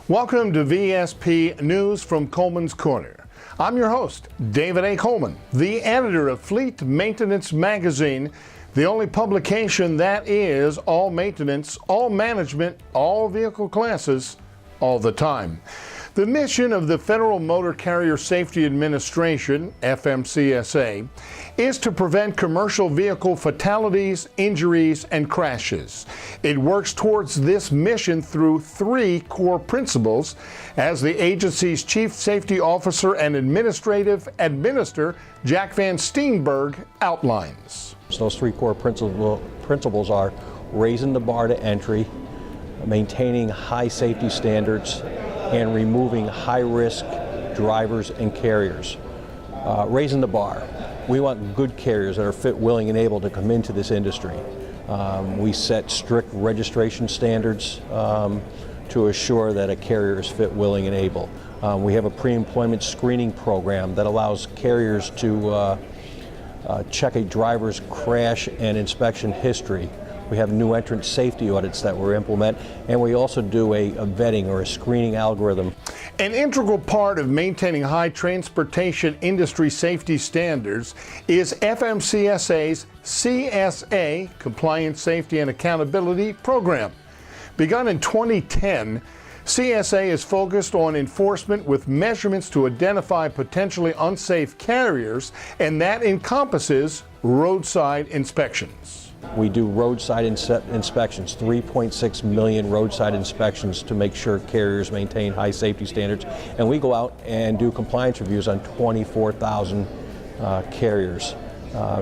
Welcome to VSP News from Kolman's Korner. I'm your host, David A. Kolman, the editor of Fleet Maintenance Magazine, the only publication that is all maintenance, all management, all vehicle classes, all the time. The mission of the Federal Motor Carrier Safety Administration, FMCSA, is to prevent commercial vehicle fatalities, injuries, and crashes. It works towards this mission through three core principles, as the agency's Chief Safety Officer and Administrator, Jack Van Steenberg, outlines. So those three core principles are raising the bar to entry, maintaining high safety standards, and removing high-risk drivers and carriers. Raising the bar. We want good carriers that are fit, willing, and able to come into this industry. We set strict registration standards to assure that a carrier is fit, willing, and able. We have a pre-employment screening program that allows carriers to check a driver's crash and inspection history. We have new entrant safety audits that we're implementing, and we also do a vetting or a screening algorithm. An integral part of maintaining high transportation industry safety standards is FMCSA's CSA, Compliance, Safety, and Accountability Program. Begun in 2010, CSA is focused on enforcement with measurements to identify potentially unsafe carriers, and that encompasses roadside inspections. We do roadside inspections, 3.6 million roadside inspections to make sure carriers maintain high safety standards. And we go out and do compliance reviews on 24,000 carriers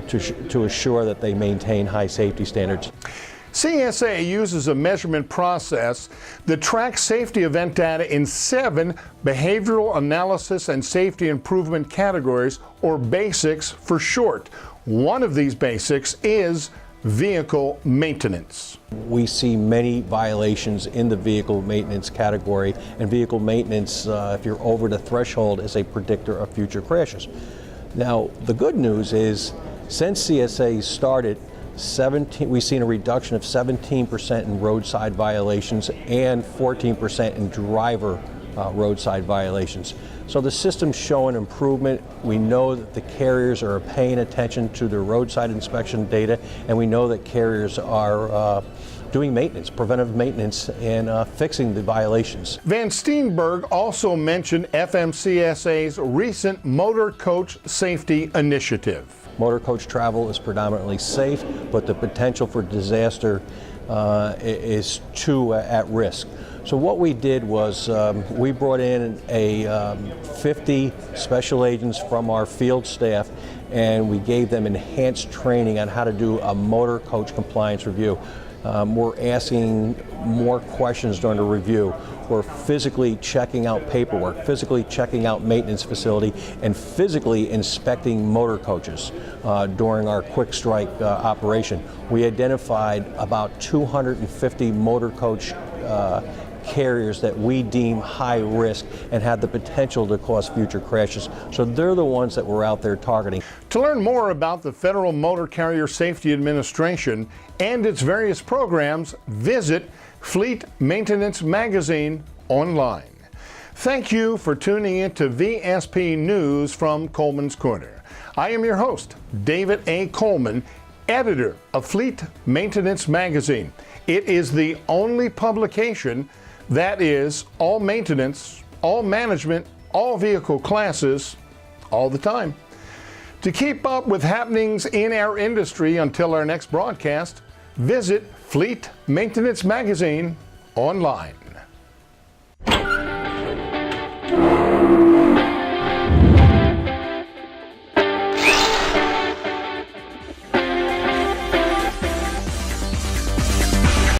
to assure that they maintain high safety standards. CSA uses a measurement process that tracks safety event data in 7 behavioral analysis and safety improvement categories, or BASICs for short. One of these BASICs is vehicle maintenance. We see many violations in the vehicle maintenance category, and vehicle maintenance, if you're over the threshold, is a predictor of future crashes. Now, the good news is, since CSA started, we've seen a reduction of 17% in roadside violations and 14% in driver roadside violations. So the system's showing improvement. We know that the carriers are paying attention to their roadside inspection data, and we know that carriers are doing maintenance, preventive maintenance, and fixing the violations. Van Steenberg also mentioned FMCSA's recent motor coach safety initiative. Motor coach travel is predominantly safe, but the potential for disaster is too at risk. So what we did was we brought in 50 special agents from our field staff, and we gave them enhanced training on how to do a motor coach compliance review. We're asking more questions during the review. We're physically checking out paperwork, physically checking out maintenance facility, and physically inspecting motor coaches during our quick strike operation. We identified about 250 motor coach carriers that we deem high risk and had the potential to cause future crashes. So they're the ones that we're out there targeting. To learn more about the Federal Motor Carrier Safety Administration and its various programs, visit Fleet Maintenance Magazine online. Thank you for tuning in to VSP News from Kolman's Korner. I am your host, David A. Kolman, editor of Fleet Maintenance Magazine. It is the only publication that is all maintenance, all management, all vehicle classes, all the time. To keep up with happenings in our industry until our next broadcast, visit Fleet Maintenance Magazine online.